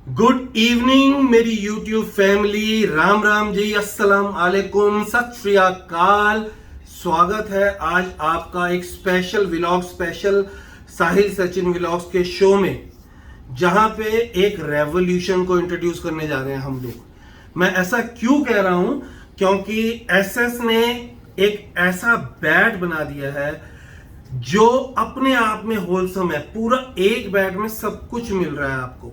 Good evening मेरी YouTube family. Ram Ram ji, अस्सलाम वालेकुम, सत श्री अकाल। स्वागत है आज आपका एक स्पेशल व्लॉग, स्पेशल साहिल सचिन व्लॉग्स के शो में, जहां पे एक रेवोल्यूशन को इंट्रोड्यूस करने जा रहे हैं हम लोग। मैं ऐसा क्यों कह रहा हूं? क्योंकि एसएस ने एक ऐसा बैट बना दिया है जो अपने आप में होलसम है। पूरा एक बैट में सब कुछ मिल रहा है आपको,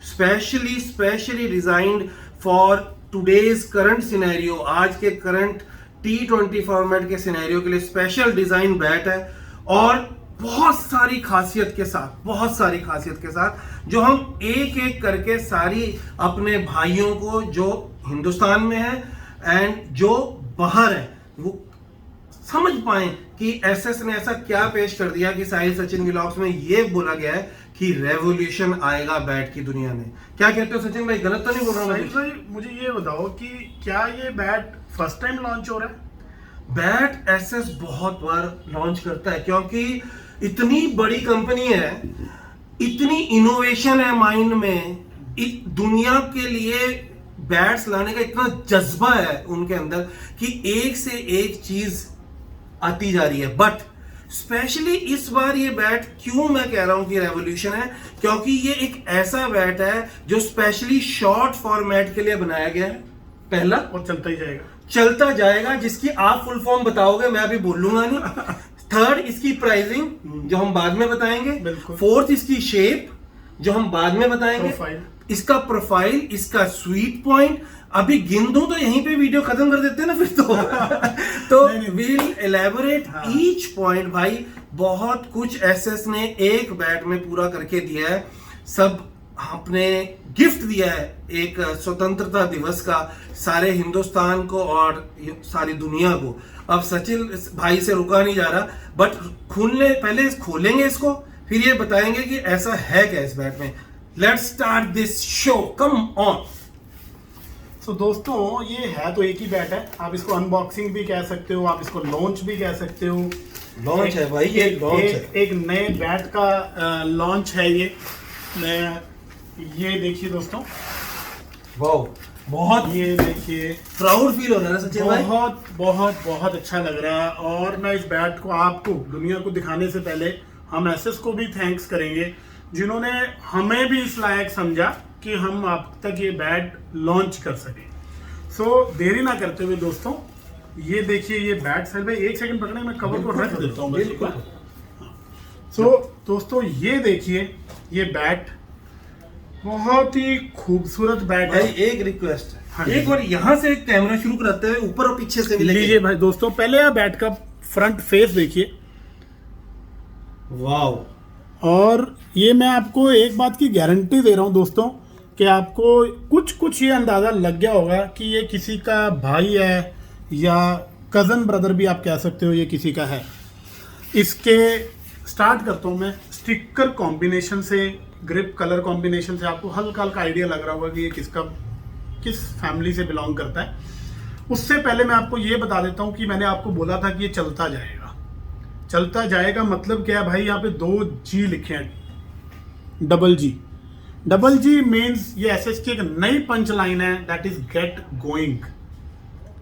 specially designed for today's current scenario. आज के करंट T20 फॉर्मेट के सिनेरियो के लिए स्पेशल डिजाइन बैट है, और बहुत सारी खासियत के साथ जो हम एक एक करके सारी अपने भाइयों को जो हिंदुस्तान में है एंड जो बाहर है वो समझ पाए कि एसएस ने ऐसा क्या पेश कर दिया कि साहिल सचिन व्लॉग्स में ये बोला गया है कि रेवोल्यूशन आएगा बैट की दुनिया में। क्या कहते हो सचिन भाई, गलत तो नहीं बोल रहा हूँ? भाई मुझे ये बताओ कि क्या ये बैट फर्स्ट टाइम लॉन्च हो रहा है? बैट एसएस बहुत बार लॉन्च करता है, क्योंकि इतनी बड़ी कंपनी है, इतनी इनोवेशन है माइंड में, दुनिया के लिए बैट्स लाने का इतना जज्बा है उनके अंदर कि एक से एक चीज आती जा रही है। बट स्पेशली इस बार ये बैट क्यों मैं कह रहा हूं कि रेवोल्यूशन है, क्योंकि ये एक ऐसा बैट है जो स्पेशली शॉर्ट फॉर्मेट के लिए बनाया गया है। पहला, और चलता जाएगा जिसकी आप फुल फॉर्म बताओगे, मैं अभी बोलूंगा नहीं। थर्ड, इसकी प्राइसिंग जो हम बाद में बताएंगे। फोर्थ, इसकी शेप जो हम बाद में बताएंगे। इसका प्रोफाइल, इसका स्वीट पॉइंट। अभी गिन दूं तो यहीं पे वीडियो खत्म कर देते हैं ना फिर तो वील एलैबोरेट ईच पॉइंट। भाई बहुत कुछ एसएस ने एक बैट में पूरा करके दिया है। सब आपने गिफ्ट दिया है एक स्वतंत्रता दिवस का सारे हिंदुस्तान को और सारी दुनिया को। अब सचिन भाई से रुका नहीं जा रहा, बट पहले खोलेंगे इसको, फिर ये बताएंगे कि ऐसा है क्या इस बैट में। Let's start this show, come on. तो दोस्तों ये है तो एक ही बैट है। आप इसको अनबॉक्सिंग भी कह सकते हो, आप इसको लॉन्च भी कह सकते हो। लॉन्च है भाई, ये लॉन्च है। एक नए बैट का लॉन्च है ये। ये देखिए दोस्तों, वाओ, बहुत, ये देखिए, प्राउड फील हो रहा है सचिन भाई। बहुत अच्छा लग रहा है। और मैं इस बैट को आपको दुनिया को दिखाने से पहले हम एसएस को भी थैंक्स करेंगे, जिन्होंने हमें भी इस लायक समझा कि हम आप तक ये बैट लॉन्च कर सके। सो देरी ना करते हुए दोस्तों, ये देखिए ये बैट। सर भाई एक सेकंड पकड़े, मैं कवर को रख देता हूँ। सो दोस्तों ये देखिए, ये बैट बहुत ही खूबसूरत बैट है। एक रिक्वेस्ट है, एक बार यहाँ से कैमरा शुरू कराते हुए ऊपर और पीछे से भी लीजिए भाई। दोस्तों पहले आप बैट का फ्रंट फेस देखिए। वाओ। और ये मैं आपको एक बात की गारंटी दे रहा हूँ दोस्तों, कि आपको कुछ ये अंदाजा लग गया होगा कि ये किसी का भाई है, या कजन ब्रदर भी आप कह सकते हो, ये किसी का है। इसके स्टार्ट करता हूँ मैं स्टिकर कॉम्बिनेशन से, ग्रिप कलर कॉम्बिनेशन से। आपको हल्का हल्का आइडिया लग रहा होगा कि ये किस फैमिली से बिलोंग करता है। उससे पहले मैं आपको ये बता देता हूँ कि मैंने आपको बोला था कि ये चलता जाएगा मतलब क्या है भाई? यहाँ पे 2 G लिखे हैं, डबल जी मीन्स ये एसएस की एक नई पंच लाइन है, दैट इज गेट गोइंग।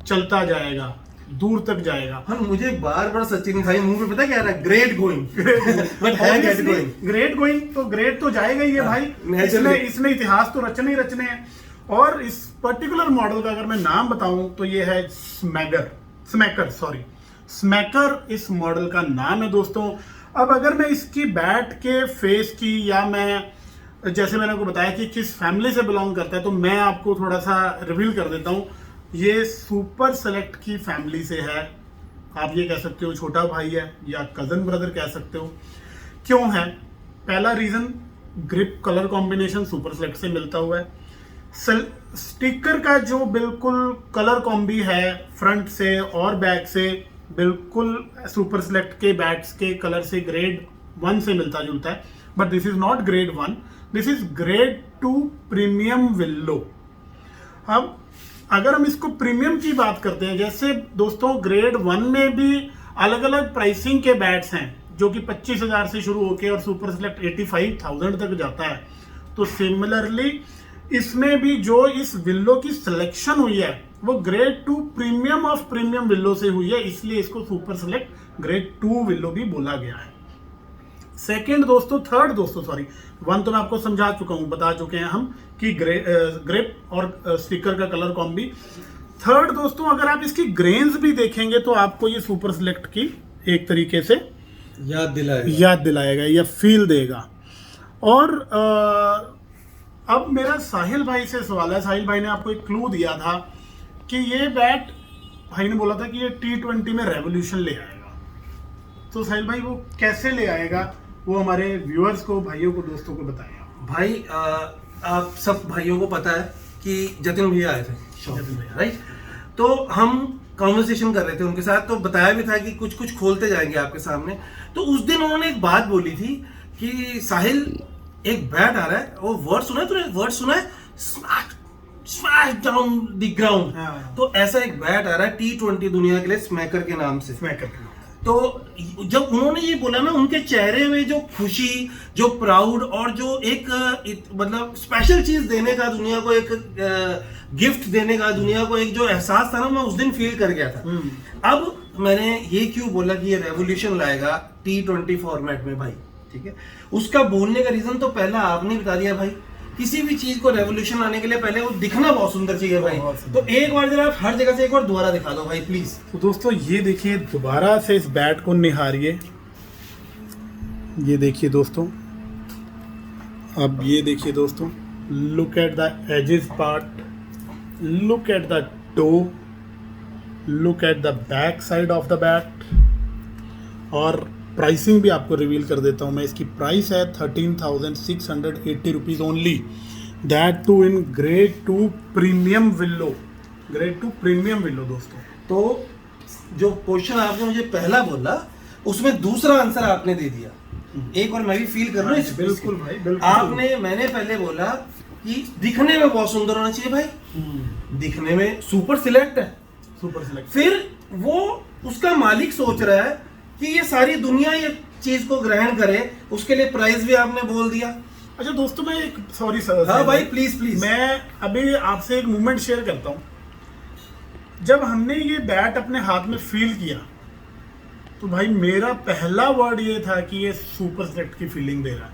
चलता जाएगा, दूर तक जाएगा। हाँ, मुझे बार सचिन भाई मुंह पे पता क्या रहा है? Great going. बट है गेट गोइंग। ग्रेट गोइंग तो ग्रेट तो जाएगा ही है भाई। इसने इतिहास तो रचने ही रचने हैं। और इस पर्टिकुलर मॉडल का अगर मैं नाम बताऊं तो ये है स्मैकर इस मॉडल का नाम है दोस्तों। अब अगर मैं इसकी बैट के फेस की, या मैं जैसे मैंने आपको बताया कि किस फैमिली से बिलोंग करता है, तो मैं आपको थोड़ा सा रिवील कर देता हूँ। ये सुपर सेलेक्ट की फैमिली से है। आप ये कह सकते हो छोटा भाई है, या कजन ब्रदर कह सकते हो। क्यों है? पहला reason, grip colour combination super select से मिलता हुआ है। स्टिकर का जो बिल्कुल कलर कॉम्बी है फ्रंट से और बैक से, बिल्कुल सुपर सेलेक्ट के बैट्स के कलर से ग्रेड 1 से मिलता जुलता है। But this is not grade 1, this is grade 2 premium willow. अब अगर हम इसको प्रीमियम की बात करते हैं, जैसे दोस्तों ग्रेड 1 में भी अलग अलग प्राइसिंग के बैट्स हैं, जो कि 25,000 से शुरू होकर और सुपर सेलेक्ट 85,000 तक जाता है। तो सिमिलरली इसमें भी जो इस विल्लो की सिलेक्शन हुई है वो grade 2 premium of premium willow से हुई है, इसलिए इसको सुपर सेलेक्ट ग्रेड 2 विल्लो भी बोला गया है। थर्ड दोस्तों सॉरी, वन तो मैं आपको समझा चुका हूं, बता चुके हैं हम कि ग्रिप और स्टिकर का कलर कॉम्बी। थर्ड दोस्तों, अगर आप इसकी ग्रेन्स भी देखेंगे तो आपको ये सुपर सेलेक्ट की एक तरीके से याद दिलाएगा या फील देगा। और अब मेरा साहिल भाई से सवाल है। साहिल भाई ने आपको एक क्लू दिया था कि ये बैट, भाई ने बोला था कि ये T20 में रेवोल्यूशन ले आएगा। तो साहिल भाई वो कैसे ले आएगा, वो हमारे व्यूअर्स को, भाइयों को, दोस्तों को बताएगा। भाई आप सब भाइयों को पता है कि जतिन भैया आए थे, राइट? तो हम कॉन्वर्सेशन कर रहे थे उनके साथ, तो बताया भी था कि कुछ कुछ खोलते जाएंगे आपके सामने। तो उस दिन उन्होंने एक बात बोली थी कि साहिल एक बैट आ रहा है, वो वर्ड सुना है तूने? वर्ड सुना है, स्मैश डाउन द ग्राउंड। तो ऐसा एक बैट आ रहा है T20 दुनिया के लिए, स्मैकर के नाम से। तो जब उन्होंने ये बोला ना, उनके चेहरे में जो खुशी, जो प्राउड और जो एक मतलब स्पेशल चीज देने का, दुनिया को एक गिफ्ट देने का, दुनिया को एक जो एहसास था ना, मैं उस दिन फील कर गया था। अब मैंने ये क्यों बोला कि ये रेवोल्यूशन लाएगा T20 फॉर्मेट में भाई, ठीक है? उसका बोलने का रीजन तो पहला आपने बता दिया भाई। किसी भी चीज को रेवोल्यूशन लाने के लिए पहले वो दिखना बहुत सुंदर चाहिए भाई। तो एक बार जरा हर जगह से एक बार दोबारा दिखा दो भाई प्लीज। तो दोस्तों ये देखिए, दोबारा से इस बैट को निहारिए। ये देखिए दोस्तों, अब ये देखिए दोस्तों, look at the edges part, look at the toe, look at the back side of the bat. और प्राइसिंग भी आपको रिवील कर देता हूँ मैं। इसकी प्राइस है 13,680 rupees only, that too in grade 2 premium willow. Grade 2 premium willow दोस्तों। तो जो क्वेश्चन आपने मुझे पहला बोला, उसमें दूसरा आंसर आपने दे दिया। एक बार मैं भी फील कर रहा हूँ। बिल्कुल भाई, बिल्कुल। मैंने पहले बोला कि दिखने में बहुत सुंदर होना चाहिए भाई, दिखने में सुपर सिलेक्ट है, सुपर सिलेक्ट। फिर वो उसका मालिक सोच रहा है कि ये सारी दुनिया ये चीज को ग्रहण करे, उसके लिए प्राइस भी आपने बोल दिया। अच्छा दोस्तों, मैं एक सॉरी सर, हाँ भाई प्लीज, मैं अभी आपसे एक मोमेंट शेयर करता हूँ। जब हमने ये बैट अपने हाथ में फील किया तो भाई मेरा पहला वर्ड ये था कि ये सुपर सेलेक्ट की फीलिंग दे रहा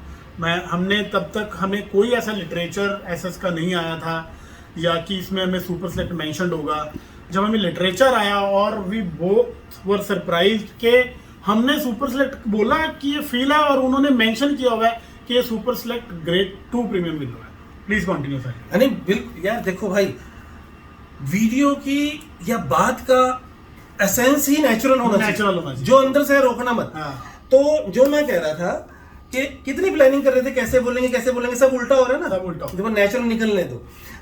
है। हमने तब तक, हमें कोई ऐसा लिटरेचर एसएस का नहीं आया था या कि इसमें हमें सुपर सेलेक्ट मेंशन्ड होगा। जब हमें लिटरेचर आया और वी बोथ वर सरप्राइज्ड के हमने सुपर सेलेक्ट बोला कि ये फील है, और उन्होंने मेंशन किया हुआ है कि ये super select grade 2 premium willow है। Please continue sir. यानी बिल्कुल यार, देखो भाई, वीडियो की या बात का एसेंस ही नेचुरल होना चाहिए, जो अंदर से रोकना मत। तो जो मैं कह रहा था कि कितनी प्लानिंग कर रहे थे, कैसे बोलेंगे, सब उल्टा हो रहा है ना, सब उल्टा। देखो नेचुरल निकलने दो।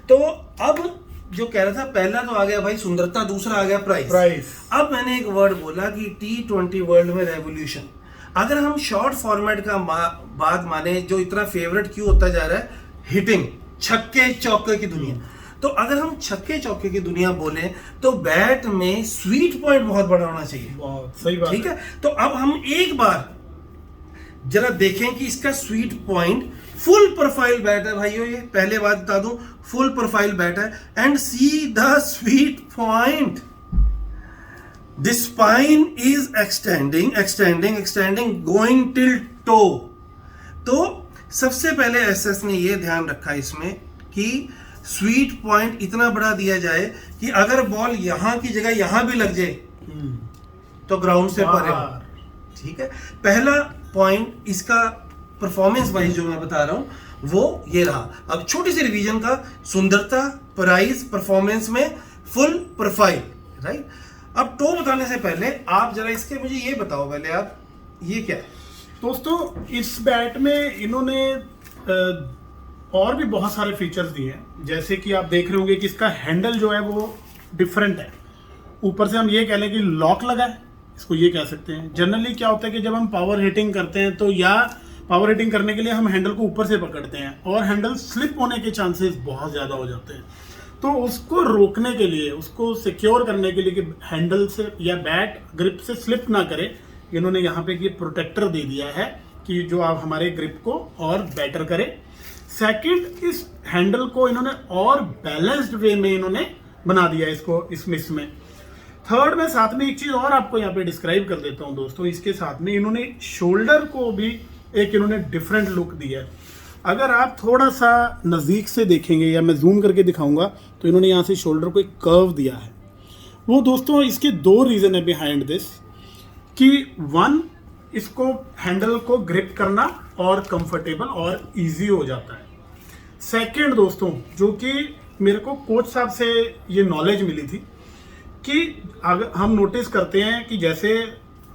तो अब जो कह रहा था, पहला तो आ गया भाई सुंदरता, दूसरा आ गया प्राइस। अब मैंने एक वर्ड बोला कि T20 वर्ल्ड में रेवोल्यूशन। अगर हम शॉर्ट फॉर्मेट का बात माने, जो इतना फेवरेट क्यों होता जा रहा है, हिटिंग, छक्के चौके की दुनिया। तो अगर हम छक्के चौके की दुनिया बोले तो बैट में स्वीट पॉइंट बहुत बड़ा होना चाहिए। बहुत सही बात, ठीक है? तो अब हम एक बार जरा देखें कि इसका sweet point. Full profile bat है भाइयों, ये पहले बात बता दूं, फुल प्रोफाइल बैट है। And see the sweet point, the spine is extending going till toe. तो सबसे पहले एसएस ने ये ध्यान रखा इसमें कि स्वीट पॉइंट इतना बड़ा दिया जाए कि अगर बॉल यहां की जगह यहां भी लग जाए तो ग्राउंड से परे हो। ठीक है? पहला पॉइंट इसका परफॉर्मेंस वाइज जो मैं बता रहा हूं वो ये रहा। अब छोटी सी रिवीजन का, सुंदरता, प्राइस, परफॉर्मेंस में फुल प्रोफाइल, राइट? अब टो बताने से पहले आप जरा इसके मुझे ये बताओ पहले, आप ये क्या है दोस्तों? इस बैट में इन्होंने और भी बहुत सारे फीचर्स दिए हैं। जैसे कि आप देख रहे होंगे कि इसका हैंडल जो है वो डिफरेंट है। ऊपर से हम ये कह लें कि लॉक लगा है, इसको ये कह सकते हैं। जनरली क्या होता है कि जब हम पावर हिटिंग करते हैं तो या पावर हिटिंग करने के लिए हम हैंडल को ऊपर से पकड़ते हैं और हैंडल स्लिप होने के चांसेस बहुत ज़्यादा हो जाते हैं। तो उसको रोकने के लिए, उसको सिक्योर करने के लिए कि हैंडल से या बैट ग्रिप से स्लिप ना करे, इन्होंने यहाँ पे ये प्रोटेक्टर दे दिया है कि जो आप हमारे ग्रिप को और बेटर करे। सेकंड, इस हैंडल को इन्होंने और बैलेंस्ड वे में इन्होंने बना दिया इसको इसमें। थर्ड, मैं साथ में एक चीज और आपको यहाँ पे डिस्क्राइब कर देता हूँ दोस्तों। इसके साथ में इन्होंने शोल्डर को भी एक इन्होंने डिफरेंट लुक दिया है। अगर आप थोड़ा सा नज़दीक से देखेंगे या मैं जूम करके दिखाऊंगा तो इन्होंने यहाँ से शोल्डर को एक कर्व दिया है। वो दोस्तों इसके दो रीज़न है बिहाइंड दिस, कि वन, इसको हैंडल को ग्रिप करना और कंफर्टेबल और इजी हो जाता है। सेकंड दोस्तों, जो कि मेरे को कोच साहब से ये नॉलेज मिली थी कि अगर हम नोटिस करते हैं कि जैसे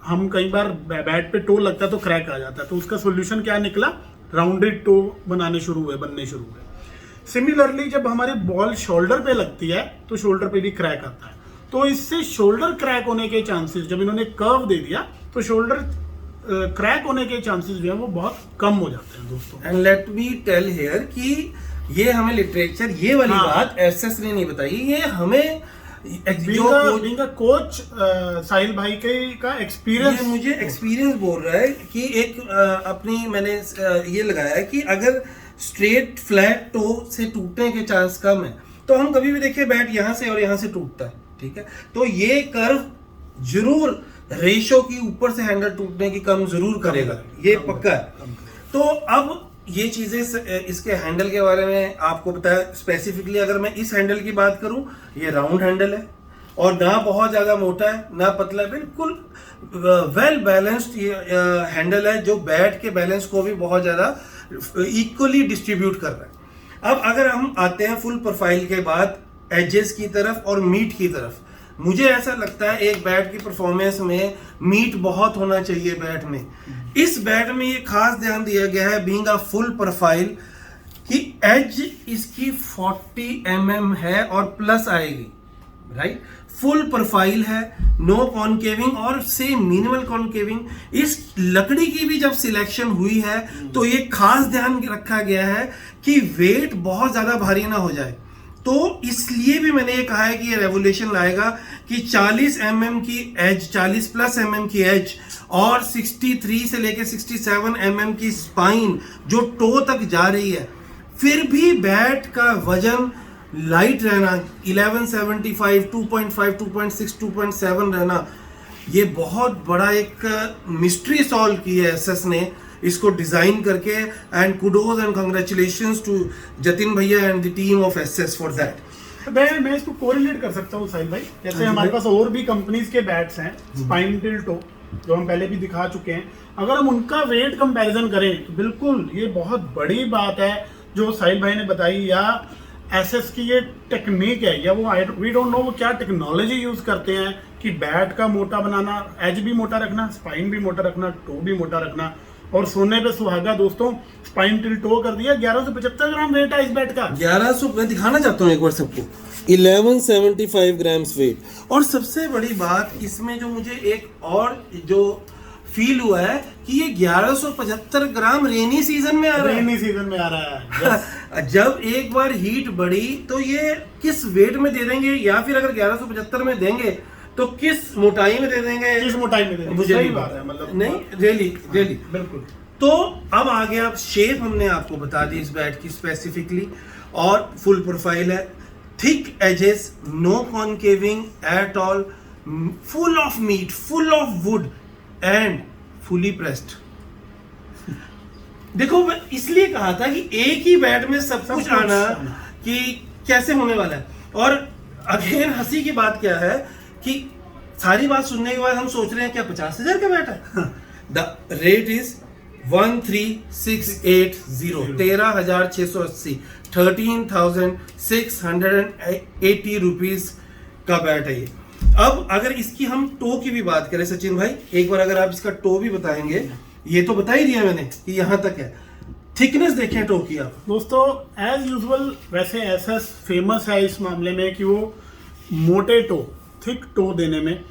हम कई बार बैट पे टो लगता है तो क्रैक आ जाता है, तो उसका सोल्यूशन क्या निकला, राउंडेड टो बनने शुरू हुए। सिमिलरली जब हमारी बॉल शोल्डर पे लगती है तो शोल्डर पे भी क्रैक आता है, तो इससे शोल्डर क्रैक होने के चांसेस, जब इन्होंने कर्व दे दिया तो शोल्डर क्रैक होने के चांसेस जो है वो बहुत कम हो जाते हैं दोस्तों। And let me tell here कि ये हमें लिटरेचर, ये वाली बात एसएस ने नहीं बताई, ये हमें कोच साहिल भाई का एक्सपीरियंस, ये मुझे एक्सपीरियंस बोल रहा है कि एक अपनी मैंने ये लगाया है कि अगर स्ट्रेट फ्लैट टो से टूटने के चांस कम है, तो हम कभी भी देखिए बैट यहाँ से और यहाँ से टूटता है, ठीक है, तो ये कर्व जरूर रेशो की ऊपर से हैंडल टूटने की कम जरूर करेगा, ये पक्का है। तो अब ये चीजें इसके हैंडल के बारे में आपको बताया स्पेसिफिकली। अगर मैं इस हैंडल की बात करूं, ये राउंड हैंडल है और ना बहुत ज्यादा मोटा है ना पतला है, बिल्कुल वेल बैलेंस्ड ये हैंडल है, जो बैट के बैलेंस को भी बहुत ज्यादा इक्वली डिस्ट्रीब्यूट कर रहा है। अब अगर हम आते हैं फुल प्रोफाइल के बाद एजेस की तरफ और मीट की तरफ, मुझे ऐसा लगता है एक बैट की परफॉर्मेंस में मीट बहुत होना चाहिए बैट में। इस बैट में ये खास ध्यान दिया गया है बीइंग अ फुल प्रोफाइल कि एज इसकी 40 mm है और प्लस आएगी, राइट। फुल प्रोफाइल है, नो कॉनकेविंग और से मिनिमल कॉनकेविंग। इस लकड़ी की भी जब सिलेक्शन हुई है तो ये खास ध्यान रखा गया है कि वेट बहुत ज्यादा भारी ना हो जाए, तो इसलिए भी मैंने ये कहा है कि ये रेवोल्यूशन लाएगा कि 40 mm की एज, 40 प्लस mm की एज और 63 से लेके 67 mm की स्पाइन जो टो तक जा रही है, फिर भी बैट का वजन लाइट रहना 1175, 2.5, 2.6, 2.7 रहना, ये बहुत बड़ा एक मिस्ट्री सॉल्व की है एसएस ने इसको डिजाइन करके। And kudos and congratulations to Jatin भैया and the team of SS for that. मैं इसको कोरिलेट कर सकता हूँ साहिल भाई, जैसे हमारे पास और भी कंपनीज के बैट्स हैं स्पाइन टिल टो जो हम पहले भी दिखा चुके हैं, अगर हम उनका वेट कंपैरिजन करें तो बिल्कुल ये बहुत बड़ी बात है जो साहिल भाई ने बताई, या एसएस की ये टेक्निक है, या वो वी डोंट नो वो क्या टेक्नोलॉजी यूज करते हैं कि बैट का मोटा बनाना, एज भी मोटा रखना, स्पाइन भी मोटा रखना, टो भी मोटा रखना, और सोने पे सुहागा दोस्तों, स्पाइन टिल टो कर दिया। 1175 ग्राम वेट है इस बैट का। 1100 मैं दिखाना चाहता हूँ एक बार सबको, 1175 ग्राम्स वेट। और सबसे बड़ी बात इसमें जो मुझे एक और जो फील हुआ है कि ये 1175 ग्राम रेनी सीजन में आ रहा है। रेनी सीजन में आ रहा है जब एक बार हीट बढ़ी तो ये किस वेट में दे देंगे, या फिर अगर 1175 में देंगे तो किस मोटाई में दे देंगे, किस मोटाई में देंगे, मुझे सही बात है, मतलब नहीं रियली बिल्कुल। तो अब आ गया शेप, हमने आपको बता दी इस बैट की स्पेसिफिकली, और फुल प्रोफाइल है, thick edges, no concaving at all, full of meat, full of wood and fully pressed. देखो मैं इसलिए कहा था कि एक ही बैट में सब कुछ आना कि कैसे होने वाला है। और अगेन हंसी की बात क्या है कि सारी बात सुनने के बाद हम सोच रहे हैं क्या 50,000 का बैट है। द रेट इज 13,680, 13,680, 13,680 रुपीज का बैट है ये। अब अगर इसकी हम टो की भी बात करें सचिन भाई, एक बार अगर आप इसका टो भी बताएंगे, ये तो बता ही दिया मैंने कि यहाँ तक है, थिकनेस देखें टो की आप दोस्तों। एज यूजुअल वैसे एसएस फेमस है इस मामले में कि वो मोटे टो, थिक टो देने में।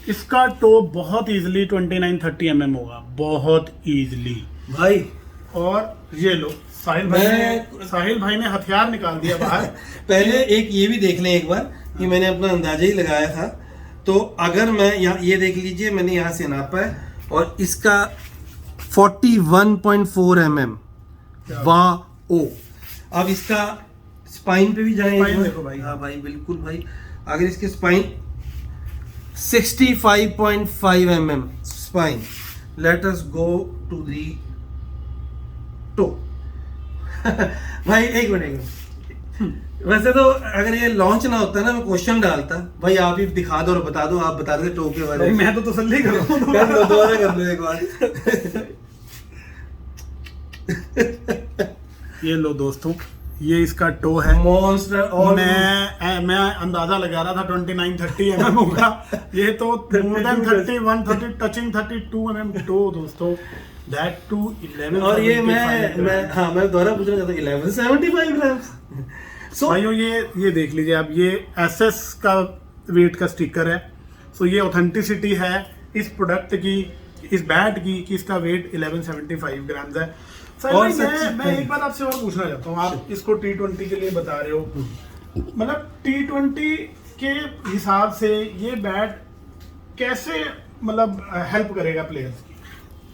इसका टो बहुत इजीली 29-30 mm होगा, बहुत इजीली भाई। और ये लो साहिल भाई ने हथियार निकाल दिया बाहर। पहले एक ये भी देख लें एक बार कि मैंने अपना अंदाजा ही लगाया था, तो अगर मैं यहाँ ये देख लीजिए, मैंने यहाँ से नापा है और इसका 41.4 mm। वाह ओ। अब इसका स्पाइन पे भी जाएंगे। स्पाइन देखो भाई। हाँ भाई बिल्कुल भाई। अगर इसके spine 65.5 mm spine. Let us go to the toe. भाई एक मिनट। वैसे तो अगर ये लॉन्च ना होता ना, मैं क्वेश्चन डालता भाई, आप ही दिखा दो और बता दो, आप बता रहे थे टो के बारे में। मैं तो तसल्ली कर रहा हूँ। कर लो, दोबारा कर लो एक बार। ये लो दोस्तों, ये इसका टो है। मॉन्स्टर। और मैं अंदाजा लगा रहा था 29-30 mm होगा, ये तो मोर देन 31, 30 टचिंग 32 mm टो दोस्तों। That to 11। और ये मैं दोबारा पूछना चाहता हूँ 1175 ग्राम। सो भाइयों ये देख लीजिए आप, ये एसएस का वेट का स्टिकर है। सो ये ऑथेंटिसिटी है इस प्रोडक्ट की, इस बैट की, कि इसका वेट 1175 ग्राम है। सर और मैं एक बात आपसे और पूछना चाहता हूँ, आप इसको T20 के लिए बता रहे हो, मतलब T20 के हिसाब से ये बैट कैसे मतलब हेल्प करेगा प्लेयर्स की?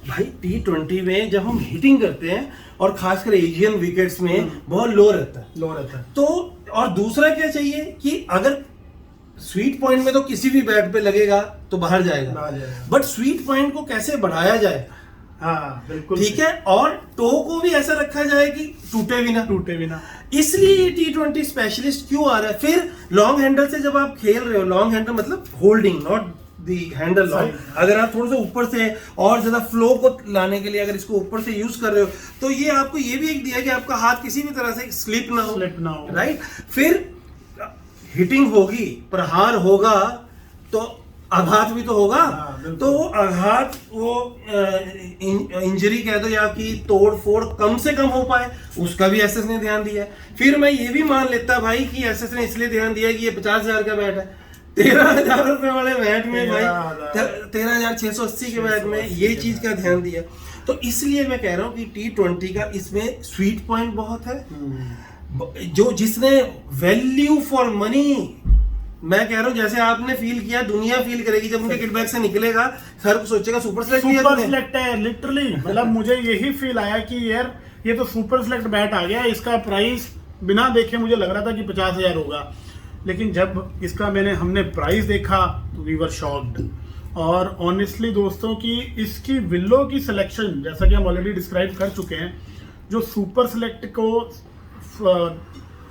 भाई T20 में जब हम हिटिंग करते हैं और खासकर एशियन विकेट्स में बहुत लो रहता है। लो रहता है तो और दूसरा क्या चाहिए कि अगर स्वीट पॉइंट में तो किसी भी बैट पे लगेगा तो बाहर जाएगा, बट स्वीट पॉइंट को कैसे बढ़ाया जाए। हाँ बिल्कुल ठीक है। और टो को भी ऐसा रखा जाए कि टूटे भी ना। इसलिए ये T20 स्पेशलिस्ट क्यों आ रहा है। फिर लॉन्ग हैंडल से जब आप खेल रहे हो, लॉन्ग हैंडल मतलब holding, not the handle long, अगर आप थोड़ा सा ऊपर से और ज्यादा फ्लो को लाने के लिए अगर इसको ऊपर से यूज कर रहे हो, तो ये आपको ये भी एक दिया कि आपका हाथ किसी भी तरह से स्लिप ना हो। राइट। फिर हिटिंग होगी, प्रहार होगा, तो आघात भी तो होगा। तो वो आघात, वो इंजरी कह दो या कि तोड़ फोड़ कम से कम हो पाए, उसका भी एसएस ने ध्यान दिया है। फिर मैं ये भी मान लेता भाई कि एसएस ने इसलिए ध्यान दिया कि ये 50,000 का बैट है, 13,000 रुपए वाले बैट में भाई 13,680 के बैट में ये चीज का ध्यान दिया। तो इसलिए मैं कह रहा हूँ कि T20 का इसमें स्वीट पॉइंट बहुत है। जो जिसने वैल्यू फॉर मनी, मैं कह रहा हूँ जैसे आपने फील किया, दुनिया फील करेगी जब उनके किटबैग से निकलेगा। हर सोचेगा सुपर सेलेक्ट है लिटरली। मतलब मुझे यही फील आया कि यार ये तो सुपर सेलेक्ट बैट आ गया। इसका प्राइस बिना देखे मुझे लग रहा था कि 50,000 होगा, लेकिन जब इसका हमने प्राइस देखा तो वी वर शॉक्ड। और ऑनेस्टली दोस्तों की इसकी विलो की सिलेक्शन, जैसा कि हम ऑलरेडी डिस्क्राइब कर चुके हैं, जो सुपर सेलेक्ट को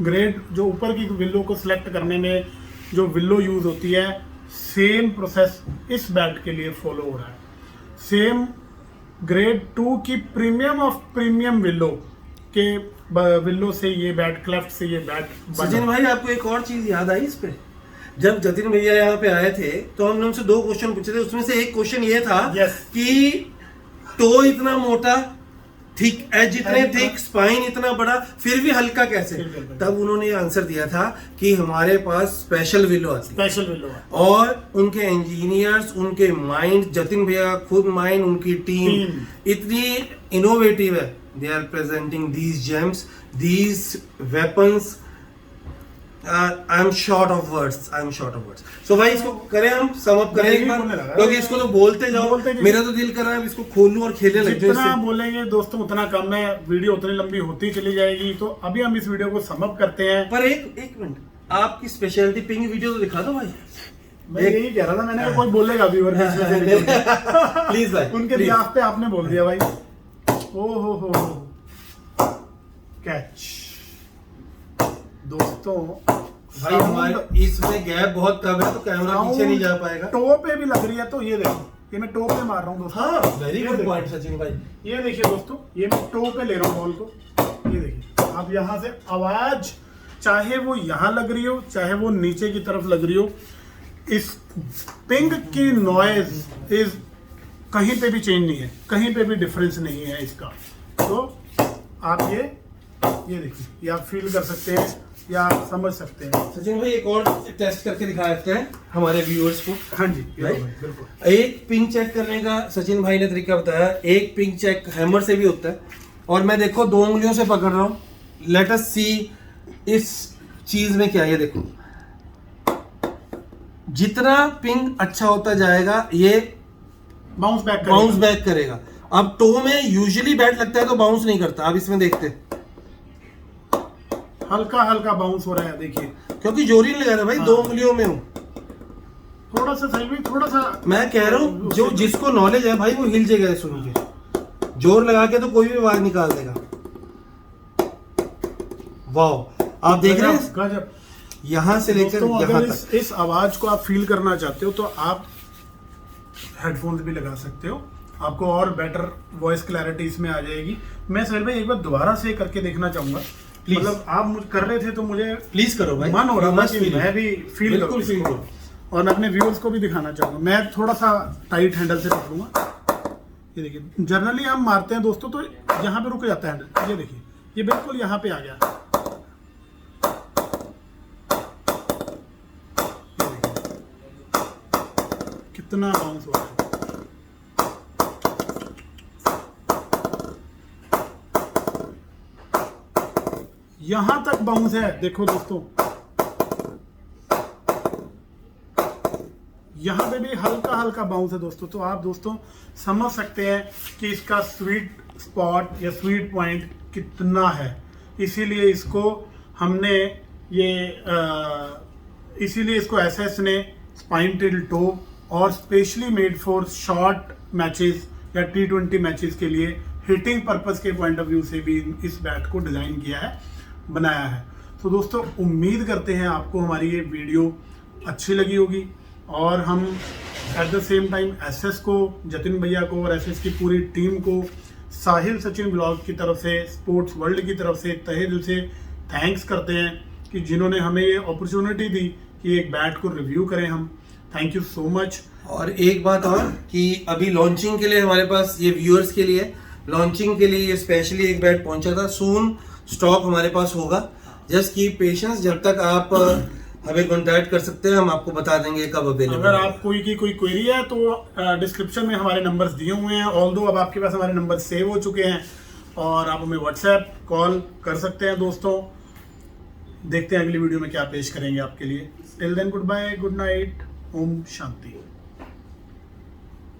ग्रेड, जो ऊपर की विलो को सिलेक्ट करने में जो विलो यूज होती है, सेम प्रोसेस इस बैट के लिए फॉलो हो रहा है। सेम ग्रेड 2 की प्रीमियम ऑफ प्रीमियम विलो के विलो से ये बैट, क्लेफ्ट से ये बैट। सचिन भाई आपको एक और चीज याद आई इस पे, जब जतिन भैया यहाँ पे आए थे तो हमने उनसे 2 क्वेश्चन पूछे थे। उसमें से एक क्वेश्चन ये था कि टो इतना मोटा, थिक एज इतने थिक, स्पाइन इतना बड़ा, फिर भी हल्का कैसे। तब उन्होंने आंसर दिया था कि हमारे पास स्पेशल विलो आती है। और उनके इंजीनियर्स, उनके माइंड, जतिन भैया का खुद माइंड, उनकी टीम इतनी इनोवेटिव है। They are presenting these gems, these weapons. I am short of words. So भाई इसको करें, हम सम अप करें एक बार, क्योंकि इसको तो बोलते जाओ, मेरा तो दिल कर रहा है इसको खोलूं और खेलने लग जाऊं। जितना बोलेंगे दोस्तों उतना कम है, वीडियो उतनी लंबी होती चली जाएगी। तो अभी हम इस वीडियो को सम अप करते हैं। पर एक मिनट, आपकी स्पेशलिटी पिंग वीडियो तो दिखा दो भाई। मैं यही कह रहा था, मैंने कोई बोलेगा व्यूअर प्लीज भाई, उनके बिहाफ पे आपने बोल दिया भाई। ओ हो कैच दोस्तों। भाई हमारे इसमें गैप बहुत कम है तो कैमरा पीछे नहीं जा पाएगा। टो पे भी लग रही है, तो ये देखो, ये मैं टो पे मार रहा हूँ दोस्तों। हाँ वेरी गुड पॉइंट सचिन भाई। ये देखिए दोस्तों, ये मैं टो पे ले रहा हूँ बॉल को। ये देखिए आप, यहाँ से आवाज चाहे वो यहाँ लग रही हो, चाहे वो नीचे की तरफ लग रही हो, इस पिंग की नॉइज इज कहीं पे भी चेंज नहीं है, कहीं पे भी डिफरेंस नहीं है इसका। तो आप ये देखिए, ये आप फील कर सकते हैं या समझ सकते हैं। सचिन भाई एक और टेस्ट करके दिखा देते हैं हमारे व्यूअर्स को। हाँ जी बिल्कुल। एक पिंग चेक करने का सचिन भाई ने तरीका बताया। एक पिंग चेक हैमर से भी होता है, और मैं देखो 2 उंगलियों से पकड़ रहा हूँ। लेट अस सी इस चीज में क्या है। देखो जितना पिंग अच्छा होता जाएगा ये बाउंस बैक करेगा। अब टो में यूजुअली बैट लगता है तो बाउंस नहीं करता। अब इसमें देखते हैं, हल्का हल्का बाउंस हो रहा है, देखिए क्योंकि जोर ही नहीं लगा रहा भाई, 2 उंगलियों में हूँ। थोड़ा सा सही भी, थोड़ा सा मैं कह रहा हूँ जो जिसको नॉलेज है भाई वो हिल जाएगा सुन के। जोर लगा के तो कोई भी आवाज निकाल देगा। वाह, आप देख रहे हैं गजब। यहाँ से लेकर दोस्तों, यहाँ अगर तक। इस आवाज को आप फील करना चाहते हो तो आप हेडफोन्स भी लगा सकते हो, आपको और बेटर वॉइस क्लैरिटी इसमें आ जाएगी। मैं सर भाई एक बार दोबारा से करके देखना चाहूंगा, Please. मतलब आप मुझे कर रहे थे तो मुझे प्लीज करो भाई, मन हो रहा You था must कि feel मैं it. भी फील बिल्कुल करूं फील इसको। करो। और मैं अपने व्यूअर्स को भी दिखाना चाहूंगा। मैं थोड़ा सा टाइट हैंडल से पकड़ूंगा। ये देखिए, जनरली हम मारते हैं दोस्तों तो यहाँ पे रुक जाता है हैंडल, ये देखिए ये बिल्कुल यहाँ पे आ गया। ये देखिए कितना बाउंस हो रहा है। यहां तक बाउंस है, देखो दोस्तों, यहां पे भी हल्का हल्का बाउंस है दोस्तों। तो आप दोस्तों समझ सकते हैं कि इसका स्वीट स्पॉट या स्वीट पॉइंट कितना है। इसीलिए इसको हमने इसीलिए इसको एसएस ने स्पाइन टिल टो और specially made for short matches या T20 मैचेस के लिए हिटिंग पर्पस के पॉइंट ऑफ व्यू से भी इस बैट को डिजाइन किया है, बनाया है। तो दोस्तों उम्मीद करते हैं आपको हमारी ये वीडियो अच्छी लगी होगी और हम at the same time SS को, जतिन भैया को और एसएस की पूरी टीम को साहिल सचिन ब्लॉग की तरफ से, स्पोर्ट्स वर्ल्ड की तरफ से तहे दिल से थैंक्स करते हैं कि जिन्होंने हमें ये अपॉर्चुनिटी दी कि एक बैट को रिव्यू करें हम। Thank you so much. और एक बात और कि अभी लॉन्चिंग के लिए हमारे पास ये व्यूअर्स के लिए लॉन्चिंग के लिए ये स्पेशली एक बैट पहुंचा था। सून स्टॉक हमारे पास होगा, जस्ट कीप पेशेंस। जब तक आप हमें कांटेक्ट कर सकते हैं, हम आपको बता देंगे कब अवेलेबल। अगर आप कोई क्वेरी है तो डिस्क्रिप्शन में हमारे नंबर्स दिए हुए हैं। ऑल्दो अब आपके पास हमारे नंबर सेव हो चुके हैं और आप हमें व्हाट्सएप कॉल कर सकते हैं। दोस्तों देखते हैं अगली वीडियो में क्या पेश करेंगे आपके लिए। Till then goodbye, good night, ओम शांति।